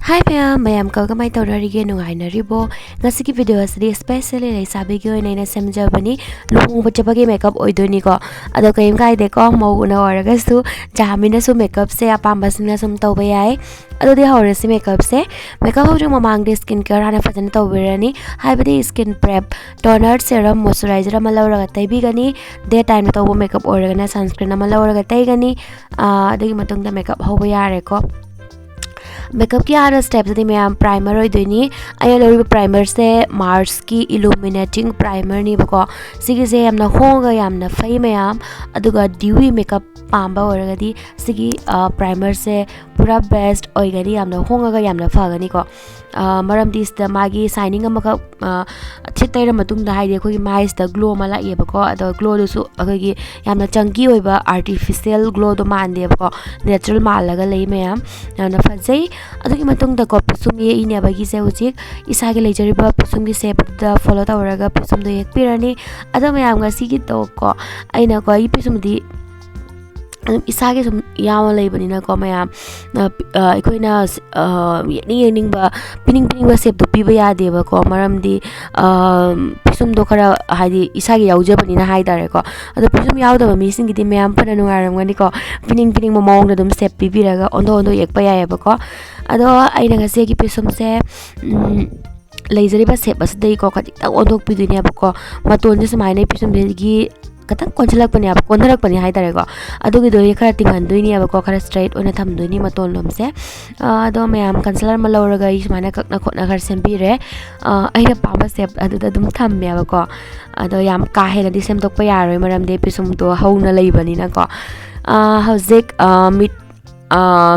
Hi ma'am ko kamay tawrarige nungainaribo ngasigi video asidi especially Leishabi gi oina semjabani Luhongba makeup oidoni ko ado kaim kaide ko mauna oragasu jamina su makeup se apambasina sum tawba yai ado di horasi makeup se makeup hojung mamang de skin care hana fajana tawbirani haibadi skin prep toner serum moisturizer ama lawraga taibigani daytime tawba makeup oragana sunscreen ama lawraga taigani adagi matungda makeup hoba yare ko makeup की are steps दी मैं primer होइदोनी आया लोरी primer से Mars की illuminating primer नी बको सिगी से हमना होगा यामना Fai ma'am अदुगा dewy makeup पांबा ओरगदी सिगी primer से पूरा best ओइगनी यामना होगा यामना फगनी को मरम दिसदा मागी साइनिंग अमका छितैर मतुंग दा हाइदे खोगी माइस दा ग्लो मला येबको अदो ग्लो दुसु अखोगी यामना चंकी ओइबा आर्टिफिशियल ग्लो दो मानदे बको नेचुरल मालगा लई मैम यामना फजै अदुगी मतुंग दा को पिसुम ये इने बगी से उचिक इसागे लेजरिबा पिसुम की सेप दा फॉलो तवरगा पिसुम दो एक पिरानी अदो मैम गा सिगी तो को आइना को इ पिसुम दी इसागे सुम याम लेबनिना को मैम अखोइना येनिंग बा पिनिंग बा सेप दो पिबा यादेबा को मरमदी पिसुम दो खरा हाइदि इसागे याउजबनिना हाइदारे को अदो पिसुम याउदबा मिसिंग गिदि मैम फना नुंगारमगनि को पिनिंग ममोंग दम सेप पिबिरागा ओंदो एकपा यायबा को अदो आइना गसे की पिसुम से लेजरिबा सेप असदई को खतिता ओंदोक पिदुनिया बको मतोन जे समाइने पिसुम देगी कतंग कोंचलकपनि अब कोंधरकपनि हाइदारेको अदुगी दोय खरा तिंगनदुइनि अब को खरा स्ट्रेट ओना थमदुइनि मतोन लोमसे अदो मैम कंसीलर म लौरगा इस्माना ककना खोना खर सेमबिरे आइना पामा सेप अदुदा दुम थम्मे अब को अदो याम का हेलदि सेमतोकपा यारोय मरम दे पिसुम तो हौना लैबनिना को हौजिक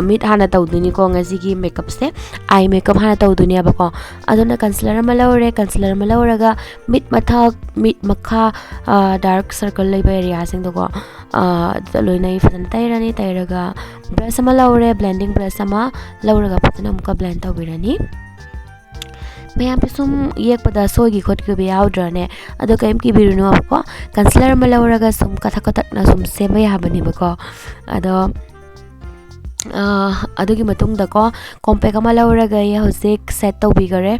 मिट हाना तौदुनी को ngasi मेकअप से आई मेकअप हाना तौदुनी अब को अदुना कंसीलर म लौरे कंसीलर म लौरगा मिट मथक मिट मखा डार्क सर्कल लेबा एरिया सिंग दो को लोइना फजन तैरानी तैरगा ब्रश म लौरे ब्लेंडिंग ब्रश म लौरगा फजन अमुका ब्लेंड तौबिरानी मैम पिसुम येकपदा सोगी खोटकी बे याउद्रने अदो कयम की बिरुनु अब को कंसीलर म लौरगा सुम कथा कथकना सुम सेम याबनि बको अदो अदुगी मतुंगदा को कॉम्पैक्ट अमा लौरगा ये हौजिक सेट तौबिगरे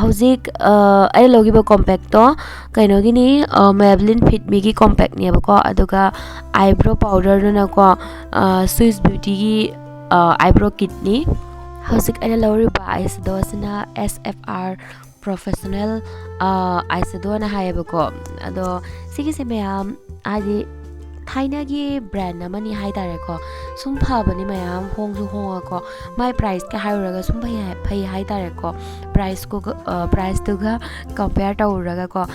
हौजिक आई लोगिबो कॉम्पैक्ट तो कैनोगिनी मेबलिन फिट मी की कॉम्पैक्ट ने बको अदुगा आईब्रो पाउडर न को स्विस ब्यूटी की आईब्रो किट नि हौजिक आई लौरिबा आइसडोसना SFR प्रोफेशनल आइसडो ना हायबको अदो सिगी से मैम आदि थाइना की ब्रांड नमनी हाइदारेको सुम फाबनी मैम होंगजु होंगाको माय प्राइस के हाइरगा सुम फै हाइदारेको प्राइस तुगा कंपेयर तौरगा को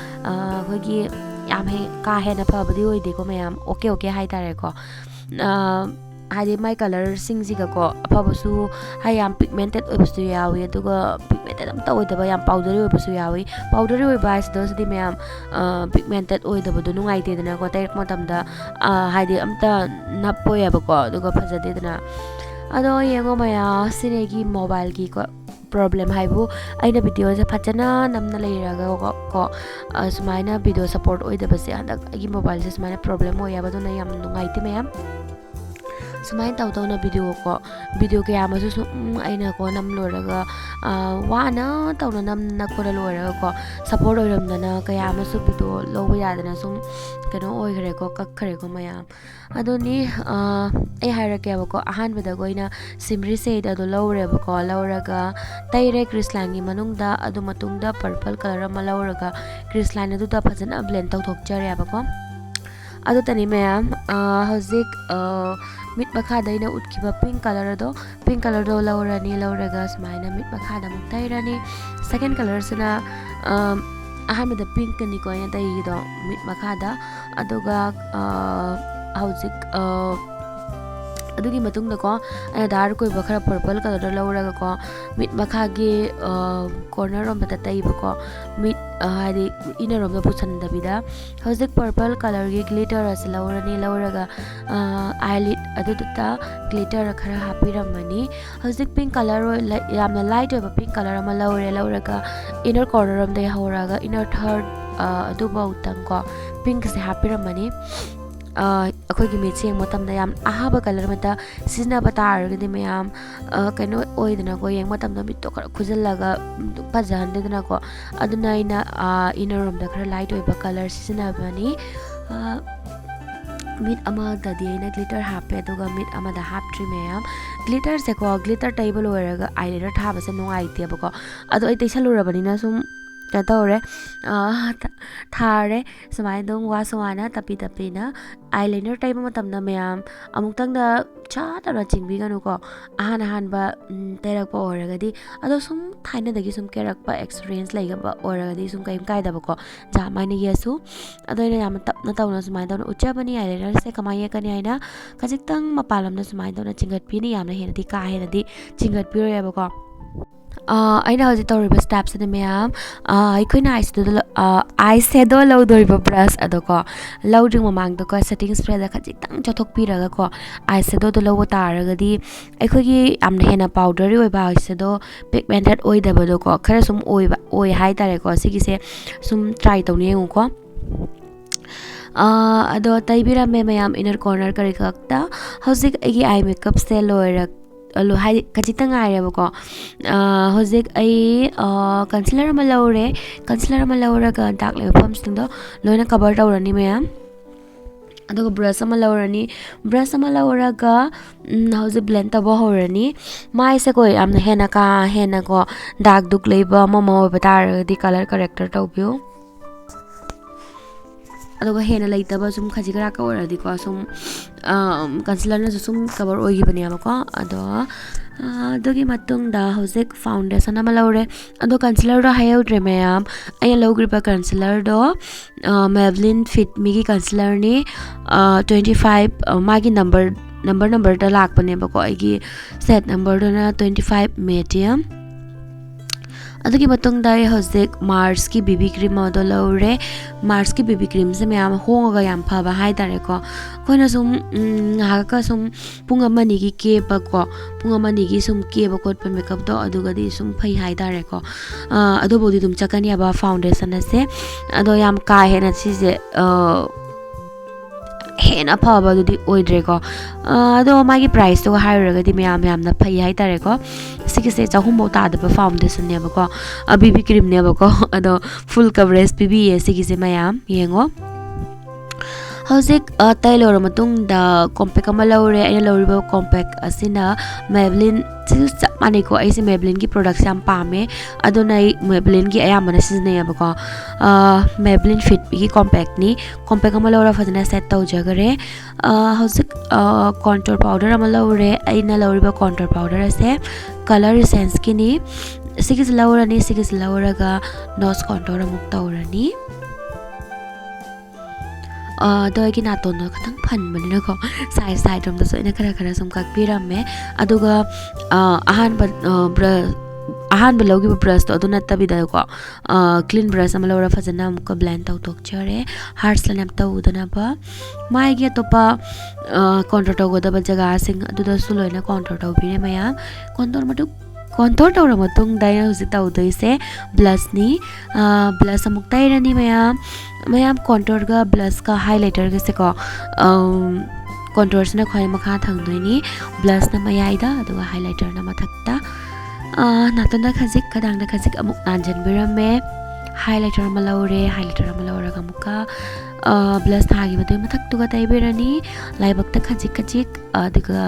होगी याम हे का हेना फाबदी ओइदेको मैम ओके हाइदारेको हादि माय कलर सिंगजिगा को अफबसु हाय याम पिगमेंटेड ओबसु यावी अदुगा पिगमेंटेड अम तौदबा याम पाउडरी ओबसु यावी पाउडरी ओइबा दसदि मैम पिगमेंटेड ओइदबदु नुंगाइतेदना को तैरक मतमदा हादि अमता नपोयाबको अदुगा फजदेदना अदो येंगो मया सिनेगी मोबाइल की को प्रॉब्लम हाइबु आइना वीडियो से फजना नमना लेरागा को सुमाइना वीडियो सपोर्ट ओइदबसे हंदक आगी मोबाइल से सुमाइना प्रॉब्लम होयाबदुना याम नुंगाइते मैम सुमाइन तौना वीडियो के यामसु आइना को नम लोरगा वाना तौना नम नकोला लोरगा को सपोर्ट ओइरमदना कयामसु वीडियो लोबो यादना सुम कनो ओइखरे को कखरे को मयाम अदोनी ए हायरके बको अहानबदा गोइना सिमरी से अदो लौरे बको लौरगा तैरे क्रिस्लाइन की मनुंगदा अदो मतुंगदा पर्पल कलर म लौरगा क्रिस्लाइन अदुदा फजना ब्लेंड तौथोकचरे बको अदो तनी मैम हौजिक मिट मखादैना उठखिबा पिंक कलर दो लौरनी लौरगा स्माइना मिट मखादा मुक तैरानी सेकंड कलर सना अहानबदा पिंक नि को या तैगिदो मिट मखादा अदुगा हौजिक अदुगी मतुंग को डार्क कोई खरा पर्पल कलर लौरगा को मिट मखागे कॉर्नर रोम बता तैबको मिट हादि इनर रोम पुछनदबिदा हौजिक पर्पल कलर की ग्लिटर अस लौरनी लौरगा आईलिड अदुता ग्लिटर खरा हापिरमनी हौजिक पिंक कलर यामना लाइट ओबा पिंक कलर अमा लौरगा इनर कॉर्नर रोम दे हौरगा इनर थर्ड अदुबा उतंग को पिंक से हापिरमनी ꯑꯩꯈꯣꯏꯒꯤ ꯃꯤꯠꯁꯦ ꯌꯦꯡꯕ ꯃꯇꯝꯗ ꯌꯥꯝ ꯑꯍꯥꯕ ꯀꯂꯔ ꯑꯃꯇ ꯁꯤꯖꯤꯟꯅꯕ ꯇꯥꯔꯒꯗꯤ ꯃꯌꯥꯝ ꯀꯩꯅꯣ ꯑꯣꯏꯗꯅꯀꯣ ꯌꯦꯡꯕ ꯃꯇꯝꯗ ꯃꯤꯠꯇꯣ ꯈꯔ ꯈꯨꯖꯤꯜꯂꯒ ꯐꯖꯍꯟꯗꯦꯗꯅꯀꯣ ꯑꯗꯨꯅ ꯑꯩꯅ ꯏꯅꯔꯣꯝꯗ ꯈꯔ ꯂꯥꯏꯠ ꯑꯣꯏꯕ ꯀꯂꯔ ꯁꯤꯖꯤꯟꯅꯕꯅꯤ ꯃꯤꯠ ꯑꯃꯗꯗꯤ ꯑꯩꯅ ꯒ꯭ꯂꯤꯇꯔ ꯍꯥꯞꯄꯦ ꯑꯗꯨꯒ ꯃꯤꯠ ꯑꯃꯗ ꯍꯥꯞꯇ꯭ꯔꯤ ꯃꯌꯥꯝ ꯒ꯭ꯂꯤꯇꯔꯁꯦꯀꯣ ꯒ꯭ꯂꯤꯇꯔ ꯇꯩꯕ ꯂꯣꯏꯔꯒ ꯑꯥꯏꯂꯥꯏꯅꯔ ꯊꯥꯕꯁꯦ ꯅꯨꯡꯉꯥꯏꯇꯦꯕꯀꯣ ꯑꯗꯣ ꯑꯩ ꯇꯩꯁꯜꯂꯨꯔꯕꯅꯤꯅ ꯁꯨꯝ ꯀꯩꯅꯣ ꯇꯧꯔꯦ ꯊꯥꯔꯦ ꯁꯨꯃꯥꯏꯅ ꯑꯗꯨꯝ ꯋꯥꯁ ꯋꯥꯅ ꯇꯞꯄꯤꯅ ꯑꯥꯏꯂꯥꯏꯅꯔ ꯇꯩꯕ ꯃꯇꯝꯗ ꯃꯌꯥꯝ ꯑꯃꯨꯛꯇꯪꯗ ꯆꯥꯗꯅ ꯆꯤꯡꯕꯤꯒꯅꯨꯀꯣ ꯑꯍꯥꯟꯕ ꯇꯩꯔꯛꯄ ꯑꯣꯏꯔꯒꯗꯤ ꯑꯗꯣ ꯁꯨꯝ ꯊꯥꯏꯅꯗꯒꯤ ꯁꯨꯝ ꯀꯦꯔꯛꯄ ꯑꯦꯛꯁꯄꯤꯔꯤꯌꯦꯟꯁ ꯂꯩꯒꯕ ꯑꯣꯏꯔꯒꯗꯤ ꯁꯨꯝ ꯀꯩꯝ ꯀꯥꯏꯗꯕꯀꯣ ꯖꯥꯃꯥꯏꯅ ꯌꯦꯁꯨ ꯑꯗꯣ ꯑꯩꯅ ꯌꯥꯝꯅ ꯇꯞꯅ ꯇꯧꯅ ꯁꯨꯃꯥꯏꯅ ꯇꯧꯅ ꯎꯠꯆꯕꯅꯤ ꯑꯥꯏꯂꯥꯏꯅꯔꯁꯦ ꯀꯃꯥꯏꯅ ꯌꯦꯛꯀꯅꯤ ꯍꯥꯏꯅ ꯈꯖꯤꯛꯇꯪ ꯃꯄꯥꯟ ꯂꯝꯗ ꯁꯨꯃꯥꯏꯅ ꯇꯧꯅ ꯆꯤꯡꯒꯠꯄꯤꯅꯤ ꯌꯥꯝꯅ ꯍꯦꯟꯅꯗꯤ ꯀꯥ ꯍꯦꯟꯅꯗꯤ ꯆꯤꯡꯒꯠꯄꯤꯔꯣꯏꯕꯀꯣ ꯑꯩꯅ ꯍꯧꯖꯤꯛ ꯇꯧꯔꯤꯕ ꯁ꯭ꯇꯦꯞꯁꯤꯗ ꯃꯌꯥꯝ ꯑꯩꯈꯣꯏꯅ ꯑꯥꯏ ꯁꯦꯗꯣ ꯂꯧꯗꯣꯔꯤꯕ ꯕ꯭ꯔꯁ ꯑꯗꯣꯀꯣ ꯂꯧꯗ꯭ꯔꯤ ꯃꯃꯥꯡꯗꯀꯣ ꯁꯦꯇꯤꯡ ꯁ꯭ꯄ꯭ꯔꯦꯗ ꯈꯖꯤꯛꯇꯪ ꯆꯣꯊꯣꯛꯄꯤꯔꯒꯀꯣ ꯑꯥꯏ ꯁꯦꯗꯣꯗꯣ ꯂꯧꯕ ꯇꯥꯔꯒꯗꯤ ꯑꯩꯈꯣꯏꯒꯤ ꯌꯥꯝꯅ ꯍꯦꯟꯅ ꯄꯥꯎꯗꯔꯤ ꯑꯣꯏꯕ ꯑꯥꯏ ꯁꯦꯗꯣ ꯄꯤꯒꯃꯦꯟꯇꯦꯠ ꯑꯣꯏꯗꯕꯗꯣꯀꯣ ꯈꯔ ꯁꯨꯝ ꯑꯣꯏ ꯍꯥꯏꯇꯥꯔꯦꯀꯣ ꯁꯤꯒꯤꯁꯦ ꯁꯨꯝ ꯇ꯭ꯔꯥꯏ ꯇꯧꯅ ꯌꯦꯡꯉꯨꯀꯣ ꯑꯗꯣ ꯇꯩꯕꯤꯔꯝꯃꯦ ꯃꯌꯥꯝ ꯏꯅꯔ ꯀꯣꯔꯅꯔ ꯀꯔꯤ ꯈꯛꯇ ꯍꯧꯖꯤꯛ ꯑꯩꯒꯤ ꯑꯥꯏ ꯃꯦꯀꯞꯁꯦ ꯍꯥꯏꯗꯤ ꯈꯖꯤꯛꯇꯪ ꯉꯥꯏꯔꯦꯕꯀꯣ ꯍꯧꯖꯤꯛ ꯑꯩ ꯀꯟꯁꯤꯂꯔ ꯑꯃ ꯂꯧꯔꯦ ꯀꯟꯁꯤꯂꯔ ꯑꯃ ꯂꯧꯔꯒ ꯗꯥꯛ ꯂꯩꯕ ꯃꯐꯝꯁꯤꯡꯗꯣ ꯂꯣꯏꯅ ꯀꯕꯔ ꯇꯧꯔꯅꯤ ꯃꯌꯥꯝ ꯑꯗꯨꯒ ꯕ꯭ꯔꯁ ꯑꯃ ꯂꯧꯔꯒ ꯍꯧꯖꯤꯛ ꯕ꯭ꯂꯦꯟ ꯇꯧꯕ ꯍꯧꯔꯅꯤ ꯃꯥꯏꯁꯦꯀꯣ ꯌꯥꯝꯅ ꯍꯦꯟꯅ ꯀꯥ ꯍꯦꯟꯅꯀꯣ ꯗꯥꯛ ꯗꯨꯛ ꯂꯩꯕ ꯑꯃ ꯑꯣꯏꯕ ꯇꯥꯔꯒꯗꯤ ꯀꯂꯔ ꯀꯔꯦꯛꯇꯔ ꯇꯧꯕꯤꯌꯨ ꯑꯗꯨꯒ ꯍꯦꯟꯅ ꯂꯩꯇꯕ ꯁꯨꯝ ꯈꯖꯤꯛ ꯈꯔꯥꯛꯀ ꯑꯣꯏꯔꯗꯤꯀꯣ ꯁꯨꯝ ꯀꯟꯁꯤꯂꯔꯅꯁꯨ ꯁꯨꯝ ꯀꯕꯔ ꯑꯣꯏꯈꯤꯕꯅꯦꯕꯀꯣ ꯑꯗꯣ ꯑꯗꯨꯒꯤ ꯃꯇꯨꯡꯗ ꯍꯧꯖꯤꯛ ꯐꯥꯎꯟꯗꯦꯁꯟ ꯑꯃ ꯂꯧꯔꯦ ꯑꯗꯣ ꯀꯟꯁꯤꯂꯔꯗꯣ ꯍꯥꯏꯍꯧꯗ꯭ꯔꯦ ꯃꯌꯥꯝ ꯑꯩꯅ ꯂꯧꯈ꯭ꯔꯤꯕ ꯀꯟꯁꯤꯂꯔꯗோ ꯃꯦꯕꯂꯤꯟ ꯐꯤꯠ ꯃꯤꯒꯤ ꯀꯟꯁꯤꯂꯔꯅꯤ 25 ꯃꯥꯒꯤ ꯅꯝꯕꯔꯗ ꯂꯥꯛꯄꯅꯦꯕꯀꯣ ꯑꯩꯒꯤ ꯁꯦꯠ ꯅꯝꯕꯔꯗꯨꯅ 25 ꯃꯦꯗꯤꯌꯝ ꯑꯗꯨꯒꯤ ꯃꯇꯨꯡꯗ ꯑꯩ ꯍꯧꯖꯤꯛ ꯃꯥꯔꯁꯀꯤ ꯕꯤꯕꯤ ꯀ꯭ꯔꯤꯝ ꯑꯗꯣ ꯂꯧꯔꯦ ꯃꯥꯔꯁꯀꯤ ꯕꯤꯕꯤ ꯀ꯭ꯔꯤꯝꯁꯦ ꯃꯌꯥꯝ ꯍꯣꯡꯉꯒ ꯌꯥꯝ ꯐꯕ ꯍꯥꯏꯇꯥꯔꯦꯀꯣ ꯑꯩꯈꯣꯏꯅ ꯁꯨꯝ ꯉꯥꯏꯍꯥꯛꯀ ꯁꯨꯝ ꯄꯨꯡ ꯑꯃꯅꯤꯒꯤ ꯁꯨꯝ ꯀꯦꯕ ꯈꯣꯠꯄ ꯃꯦꯀꯞꯇꯣ ꯑꯗꯨꯒꯗꯤ ꯁꯨꯝ ꯐꯩ ꯍꯥꯏꯇꯥꯔꯦꯀோ ꯑꯗꯨꯕꯨꯗꯤ ꯑꯗꯨꯝ ꯆꯠꯀꯅꯤꯕ ꯐꯥꯎꯟꯗꯦꯁꯟ ꯑꯁꯦ ꯑꯗꯣ ꯌꯥꯝ ꯀꯥ ꯍꯦꯟꯅ ꯁꯤꯁꯦ ꯍꯦꯟꯅ ꯐꯕꯗꯨꯗꯤ ꯑꯣꯏꯗ꯭ꯔꯦꯀꯣ ꯑꯗꯣ ꯃꯥꯒꯤ ꯄ꯭ꯔꯥꯏꯁꯇꯨꯒ ꯍꯥꯏꯔꯨꯔꯒꯗꯤ ꯌꯥꯝꯅ ꯐꯩ ꯍꯥꯏꯇꯥꯔꯦꯀꯣ ꯁꯤꯒꯤꯁꯦ 300 ꯇꯥꯗꯕ ꯐꯥꯎꯟꯗꯦꯁꯟꯅꯦꯕꯀꯣ ꯕꯤꯕꯤ ꯀ꯭ꯔꯤꯝꯅꯦꯕꯀꯣ ꯑꯗꯣ ꯐꯨꯜ ꯀቨꯔꯦꯖ ꯄꯤꯕꯤꯌꯦ ꯁꯤꯒꯤꯁꯦ ꯃꯌꯥꯝ ꯌꯦꯡꯉꯣ ꯍꯧꯖꯤꯛ ꯇꯩ ꯂꯣꯏꯔ ꯃꯇꯨꯡꯗ ꯀꯣꯝꯄꯦꯛ ꯑꯃ ꯂꯧꯔꯦ ꯑꯩꯅ ꯂꯧꯔꯤꯕ ꯀꯣꯝꯄꯦꯛ ꯑꯁꯤꯅ ꯃꯦꯕꯂꯤꯟ ꯁꯤꯁꯨ ꯆꯞ ꯃꯥꯟꯅꯩꯀꯣ ꯑꯩꯁꯦ ꯃꯦꯕꯂꯤꯟꯒꯤ ꯄ꯭ꯔꯣꯗꯛꯠꯁꯦ ꯌꯥꯝ ꯄꯥꯝꯃꯦ ꯑꯗꯨꯅ ꯑꯩ ꯃꯦꯕꯂꯤꯟꯒꯤ ꯑꯌꯥꯝꯕꯅ ꯁꯤꯖꯤꯟꯅꯩꯌꯦꯕꯀꯣ ꯃꯦꯕꯂꯤꯟ ꯐꯤꯠꯃꯤꯒꯤ ꯀꯣꯝꯄꯦꯛ ꯑꯃ ꯂꯧꯔ ꯐꯖꯅ ꯁꯦꯠ ꯇꯧꯖꯈꯔꯦ ꯍꯧꯖꯤꯛ ꯀꯣꯟꯇꯣꯔ ꯄꯥꯎꯗꯔ ꯑꯃ ꯂꯧꯔꯦ ꯑꯩꯅ ꯂꯧꯔꯤꯕ ꯀꯣꯟꯇꯣꯔ ꯄꯥꯎꯗꯔ ꯑꯁꯦ ꯀꯂꯔ ꯏꯁꯦꯟꯁꯀꯤꯅꯤ ꯁꯤꯒꯤꯁꯦ ꯂꯧꯔꯒ ꯅꯣꯁ ꯀꯣꯟꯇꯣꯔ ꯑꯃꯨꯛ ꯇꯧꯔꯅꯤ ꯑꯗꯣ ꯑꯩꯒꯤ ꯅꯥꯇꯣꯟꯗꯣ ꯈꯤꯇꯪ ꯐꯟꯕꯅꯤꯅꯀꯣ ꯁꯥꯏꯠ ꯔꯣꯝꯗꯁꯨ ꯑꯩꯅ ꯈꯔ ꯁꯨꯝ ꯀꯛꯄꯤꯔꯝꯃꯦ ꯑꯗꯨꯒ ꯑꯍꯥꯟꯕ ꯂꯧꯈꯤꯕ ꯕ꯭ꯔꯁꯇꯣ ꯑꯗꯨ ꯅꯠꯇꯕꯤꯗꯀꯣ ꯀ꯭ꯂꯤꯟ ꯕ꯭ꯔꯁ ꯑꯃ ꯂꯧꯔ ꯐꯖꯅ ꯑꯃꯨꯛꯀ ꯕ꯭ꯂꯦꯟ ꯇꯧꯊꯣꯛꯆꯔꯦ ꯍꯥꯔꯁ ꯂꯥꯏꯟ ꯌꯥꯝ ꯇꯧꯗꯅꯕ ꯃꯥꯒꯤ ꯑꯇꯣꯞꯄ ꯀꯣꯟꯇꯣꯔ ꯇꯧꯒꯗꯕ ꯖꯒꯥꯁꯤꯡ ꯑꯗꯨꯗꯁꯨ ꯂꯣꯏꯅ ꯀꯣꯟꯇꯣꯔ ꯇꯧꯕꯤꯔꯦ ꯃꯌꯥꯝ ꯀꯣꯟꯇꯣꯔ ꯇꯧꯔ ꯃꯇꯨꯡꯗ ꯑꯩꯅ ꯍꯧꯖꯤꯛ ꯇꯧꯗꯣꯏꯁꯦ ꯕ꯭ꯂꯁꯅꯤ ꯕ꯭ꯂꯁ ꯑꯃꯨꯛ ꯇꯩꯔꯅꯤ ꯃꯌꯥꯝ ꯀꯣꯟꯇꯣꯔꯒ ꯕ꯭ꯂꯁꯀ ꯍꯥꯏꯂꯥꯏꯇꯔꯒꯁꯦꯀꯣ ꯀꯣꯟꯇꯣꯔꯁꯤꯅ ꯈ꯭ꯋꯥꯏ ꯃꯈꯥ ꯊꯪꯗꯣꯏꯅꯤ ꯕ꯭ꯂꯁꯅ ꯃꯌꯥꯏꯗ ꯑꯗꯨꯒ ꯍꯥꯏꯂꯥꯏꯇꯔꯅ ꯃꯊꯛꯇ ꯅꯥꯇꯣꯟꯗ ꯈꯖꯤꯛ ꯈꯗꯥꯡꯗ ꯈꯖꯤꯛ ꯑꯃꯨꯛ ꯅꯥꯟꯖꯟꯕꯤꯔꯝꯃꯦ ꯍꯥꯏꯂꯥꯏꯇꯔ ꯑꯃ ꯂꯧꯔꯒ ꯑꯃꯨꯛꯀ ꯕ꯭ꯂꯁ ꯊꯥꯈꯤꯕꯗꯨꯒꯤ ꯃꯊꯛꯇꯨꯒ ꯇꯩꯕꯤꯔꯅꯤ ꯂꯥꯏꯕꯛꯇ ꯈꯖꯤꯛ ꯑꯗꯨꯒ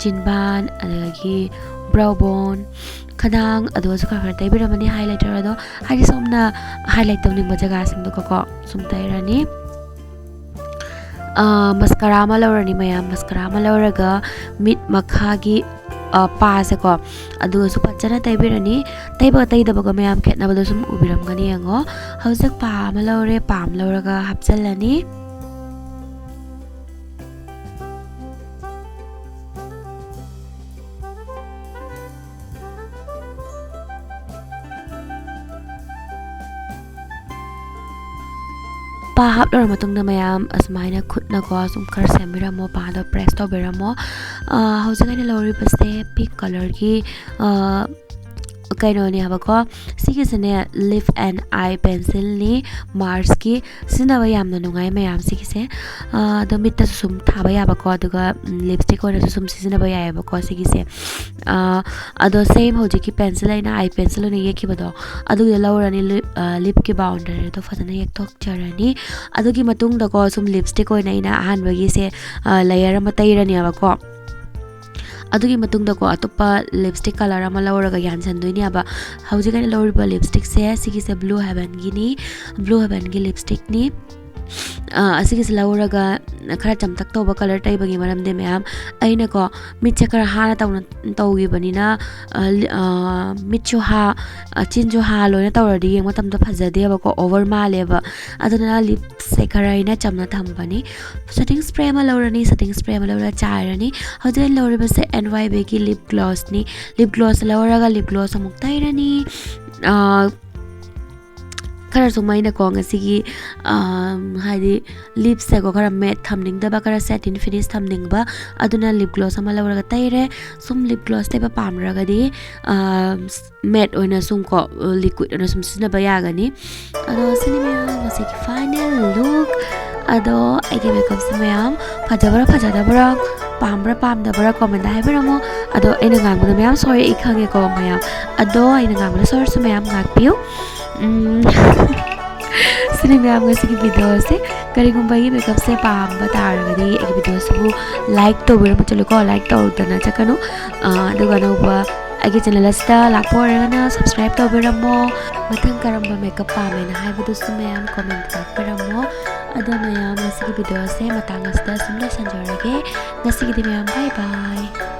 ꯆꯤꯟꯕꯥꯟ ꯑꯗꯒꯤ ꯕ꯭ꯔꯥꯎ ꯕꯣꯟ ꯈꯗꯥꯡ ꯑꯗꯨꯒꯁꯨꯈꯔ ꯇꯩꯕꯤꯔꯝꯃꯅꯤ ꯍꯥꯏꯂꯥꯏꯇꯔ ꯑꯗꯣ ꯍꯥꯏꯗꯤ ꯁꯣꯝꯅ ꯍꯥꯏꯂꯥꯏꯠ ꯇꯧꯅꯤꯡꯕ ꯖꯒꯥꯁꯤꯡꯗꯨꯒꯀꯣ ꯁꯨꯝ ꯇꯩꯔꯅꯤ ꯃꯁꯀꯔꯥ ꯑꯃ ꯂꯧꯔꯅꯤ ꯃꯌꯥꯝ ꯃꯁꯀꯔꯥ ꯑꯃ ꯂꯧꯔꯒ ꯃꯤꯠ ꯃꯈꯥꯒꯤ ꯄꯥꯁꯦꯀꯣ ꯑꯗꯨꯒꯁꯨ ꯐꯖꯅ ꯇꯩꯕꯤꯔꯅꯤ ꯇꯩꯕꯒ ꯇꯩꯗꯕꯒ ꯃꯌꯥꯝ ꯈꯦꯠꯅꯕꯗꯣ ꯁꯨꯝ ꯎꯕꯤꯔꯝꯒꯅꯤ ꯌꯦꯡꯉꯣ ꯍꯧꯖꯤꯛ ꯄꯥ ꯑꯃ ꯂꯧꯔꯦ ꯂꯧꯔꯒ ꯍꯥꯞꯆꯤꯜꯂꯅꯤ ꯄꯥ ꯍꯥꯞꯂꯣꯏꯔ ꯃꯇꯨꯡꯗ ꯃꯌꯥꯝ ꯑꯁꯨꯃꯥꯏꯅ ꯈꯨꯠꯅꯀꯣ ꯁꯨꯝ ꯈꯔ ꯁꯦꯝꯕꯤꯔꯝꯃꯣ ꯄꯥꯗꯣ ꯄ꯭ꯔꯦꯁ ꯇꯧꯕꯤꯔꯝꯃꯣ ꯍꯧꯖꯤꯛ ꯑꯩꯅ ꯂꯧꯔꯤꯕꯁꯦ pink ꯀꯂꯔꯒꯤ kainoni habako sigisene lip and eye pencil ni Mars ki sinaba yamna nungai mayam sigise do mitta sum thaba yabako aduga lipstick ona sum sizinaba yabako sigise ado same hoji ki pencil aina eye pencil ni yekibado aduga lawrani lip ki boundary to fadana yek tok charani adugi matung da ko sum lipstick oina ina ahan bagi se layer ma tairani abako adugi matung da ko atopa lipstick color ama lawraga yansan doini aba hauji kana lawriba lipstick se sigise blue heaven gi lipstick ni asigi lawraga khara chamtak toba color tai bagi maram de mayam aina ko mitche kara hana tawgi banina mitchu ha chinju ha loina tawradi yeng matam da phajade ba ko over male ba aduna lip se kara ina chamna thambani setting spray ma lawrani setting spray ma lawra chairani hojai lawriba se NYB ki lip gloss ni lip gloss lawraga lip gloss amuk tairani kara sumaina ko ngasigi hadi lips se ko kara matte thamning da ba kara satin finish thamning ba aduna lip gloss ama lawraga taire sum lip gloss te ba pamraga di matte oina sum ko liquid ona sum sina ba yagani ado sinima ngasigi final look ado age makeup simayam phajadabara pambra pamdabara comment haibiramo ado ena ngangbuda mayam sorry ikhange ko mayam ado ena ngangbuda sorry sumayam ngakpiu sini mayam ngasigi video se karigumba gi makeup se pamba taragadi ege video su like to biramo chalo ko like to dana chakanu aduga no ba age channel asta lakporana subscribe to biramo mathang karamba makeup pamena haibudu sumayam comment biramo ado mayam ngasigi video se matang asta sumle sanjorage ngasigi mayam bye bye